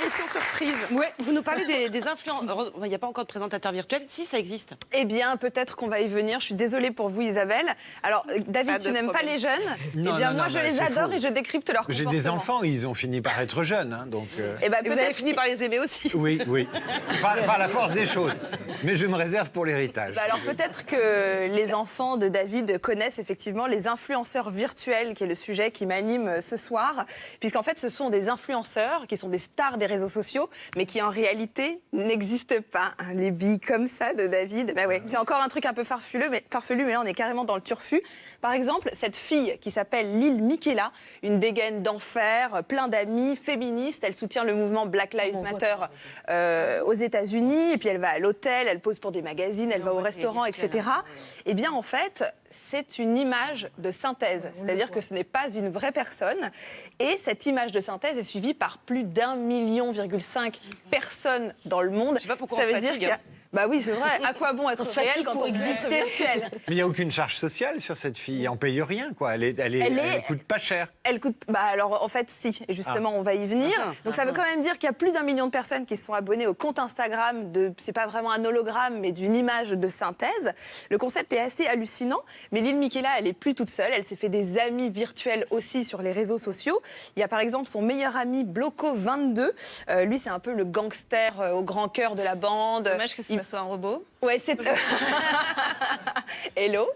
apparition surprise. Ouais, vous nous parlez des influenceurs. Il n'y a pas encore de présentateur virtuel. Si, ça existe. Eh bien, peut-être qu'on va y venir. Je suis désolée pour vous, Isabelle. Alors, David, tu n'aimes pas les jeunes. Non, eh bien, non, moi, non, je mais les c'est adore faux. et je décrypte leur J'ai comportement. des enfants, ils ont fini par être jeunes, hein, donc... Eh ben, Et vous avez peut-être. fini par les aimer aussi. Oui, oui. Par la force des choses. Mais je me réserve pour l'héritage. Bah alors peut-être que les enfants de David connaissent effectivement les influenceurs virtuels, qui est le sujet qui m'anime ce soir, puisqu'en fait ce sont des influenceurs qui sont des stars des réseaux sociaux, mais qui en réalité n'existent pas. Hein, les billes comme ça de David, bah ouais, c'est encore un truc un peu farfelu, mais là on est carrément dans le turfu. Par exemple, cette fille qui s'appelle Lil Miquela, une dégaine d'enfer, plein d'amis, féministe, elle soutient le mouvement Black Lives Matter aux États-Unis, et puis elle va à l'hôtel, elle pose pour des magazines, elle va au restaurant, etc. Eh bien, en fait, c'est une image de synthèse. C'est-à-dire que ce n'est pas une vraie personne. Et cette image de synthèse est suivie par plus d'1,5 million personnes dans le monde. Je sais pas pourquoi ça on veut dire fatigue. qu'il y a... Bah oui, c'est vrai. À quoi bon être réel fatigue quand pour on existe virtuel? Mais il n'y a aucune charge sociale sur cette fille. On paye rien, quoi. Elle coûte pas cher. Elle coûte... Bah alors, en fait, si. Et justement, on va y venir. Donc, ça veut quand même dire qu'il y a plus d'1 million de personnes qui se sont abonnées au compte Instagram de... C'est pas vraiment un hologramme, mais d'une image de synthèse. Le concept est assez hallucinant. Mais Lil Miquela, elle est plus toute seule. Elle s'est fait des amis virtuels aussi sur les réseaux sociaux. Il y a par exemple son meilleur ami, Bloco22. Lui, c'est un peu le gangster au grand cœur de la bande. Dommage que ce soit un robot. Ouais, c'est... Hello.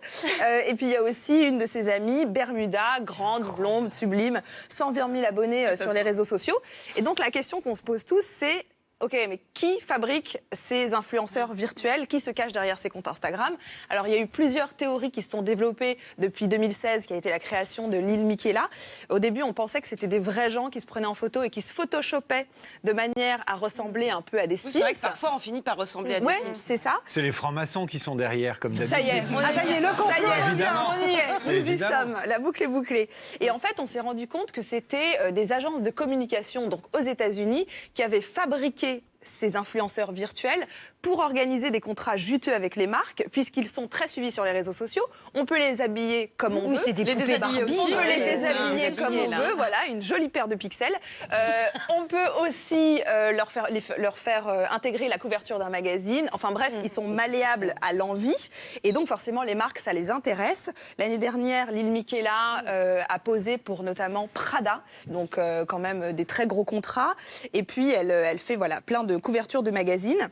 Et puis, il y a aussi une de ses amies, Bermuda, grande, blonde, sublime, 120 000 abonnés sur les réseaux sociaux. Et donc, la question qu'on se pose tous, c'est... OK, mais qui fabrique ces influenceurs virtuels? Qui se cache derrière ces comptes Instagram? Alors, il y a eu plusieurs théories qui se sont développées depuis 2016, qui a été la création de Lil Miquela. Au début, on pensait que c'était des vrais gens qui se prenaient en photo et qui se photoshopaient de manière à ressembler un peu à des Sims. C'est vrai que parfois, on finit par ressembler à des Ouais, Sims. c'est ça. C'est les francs-maçons qui sont derrière, comme d'habitude. Ça y est, ça y est, le complot, ça y est, évidemment. on y est, nous y Évidemment. sommes, la boucle est bouclée. Et en fait, on s'est rendu compte que c'était des agences de communication, donc aux États-Unis, qui avaient fabriqué ces influenceurs virtuels pour organiser des contrats juteux avec les marques, puisqu'ils sont très suivis sur les réseaux sociaux. On peut les habiller comme on veut. C'est des Les poupées déshabiller Barbie. aussi. On peut les Ouais, déshabiller les comme on habiller, là. veut, voilà, une jolie paire de pixels. On peut aussi leur faire intégrer la couverture d'un magazine. Enfin bref, ils sont malléables à l'envie. Et donc forcément, les marques, ça les intéresse. L'année dernière, Lil Miquela a posé pour notamment Prada, donc quand même des très gros contrats. Et puis, elle fait voilà, plein de couvertures de magazines.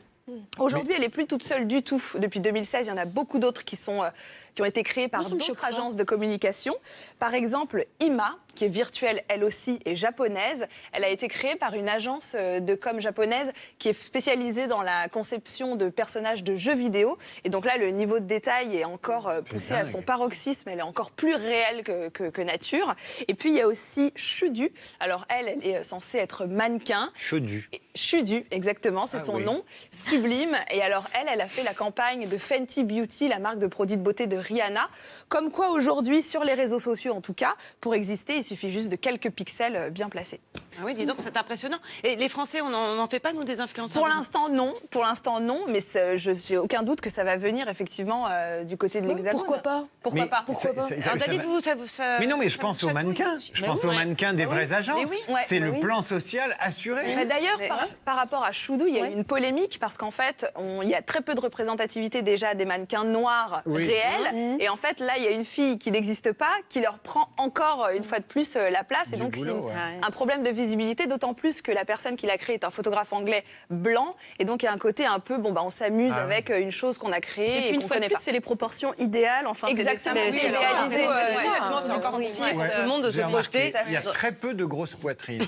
Aujourd'hui, elle n'est plus toute seule du tout. Depuis 2016, il y en a beaucoup d'autres qui ont été créées par Moi, ça me d'autres choque pas. agences de communication. Par exemple, Ima, qui est virtuelle elle aussi et japonaise. Elle a été créée par une agence de com japonaise qui est spécialisée dans la conception de personnages de jeux vidéo. Et donc là, le niveau de détail est encore poussé à dingue. son paroxysme. Elle est encore plus réelle que nature. Et puis, il y a aussi Chudu. Alors, elle est censée être mannequin. Chaudu. Chudu, exactement, c'est Ah son oui. nom. Sublime. Et alors, elle a fait la campagne de Fenty Beauty, la marque de produits de beauté de Rihanna. Comme quoi, aujourd'hui, sur les réseaux sociaux en tout cas, pour exister, il suffit juste de quelques pixels bien placés. Ah oui, dis donc, c'est impressionnant. Et les Français, on n'en fait pas, nous, des influenceurs? Pour l'instant, non. Pour l'instant, non. Mais je n'ai aucun doute que ça va venir, effectivement, du côté de l'Hexagone. Pourquoi pas? Pourquoi Mais pas Pourquoi pas Alors, David, vous, ça... Mais non, mais je ça pense vous aux chatouille. mannequins. Je Mais pense oui. aux mannequins des vraies agences. oui. Ouais, C'est bah le oui. plan social assuré. Mais d'ailleurs, Mais- par rapport à Choudou, il y a eu une polémique parce qu'en fait, il y a très peu de représentativité déjà des mannequins noirs Oui. réels. Et en fait, là, il y a une fille qui n'existe pas, qui leur prend encore une fois de plus la place. Et Du donc, boulot, ouais. un problème de visibilité, d'autant plus que la personne qui l'a créé est un photographe anglais blanc. Et donc, il y a un côté un peu, on s'amuse Ah. avec une chose qu'on a créée Et puis et une qu'on fois de connaît plus, pas. c'est les proportions idéales. Enfin, Exactement, c'est des oui, femmes réalisé. Exactement, c'est encore complexe pour tout le monde de se J'ai remarqué, projeter. il y a très peu de grosses poitrines.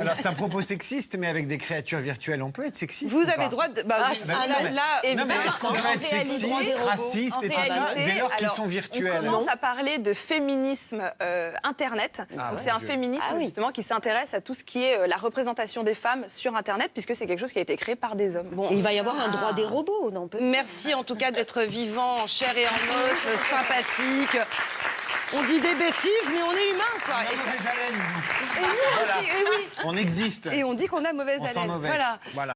Alors, c'est un propos sexiste, mais avec des créatures virtuelles, on peut être sexiste. Vous ou pas avez droit de... Bah, oui. bah oui, non, mais- là, Et Non, mais en est-ce qu'on peut être réalité, sexiste, raciste en et tout ça, réalité, dès lors qu'ils alors, sont On virtuels? commence à parler de féminisme Internet. Ah, Donc, ouais, c'est un Dieu. féminisme Ah oui. justement qui s'intéresse à tout ce qui est la représentation des femmes sur Internet, puisque c'est quelque chose qui a été créé par des hommes. Bon. Et il va y avoir un droit des robots, non? Merci en tout cas d'être vivant, en chair et en os, sympathique. On dit des bêtises, mais on est humain, quoi. On a mauvaise haleine, nous. Et nous aussi, et oui. On existe. Et on dit qu'on a mauvaise On sent haleine. mauvais. Voilà. Voilà.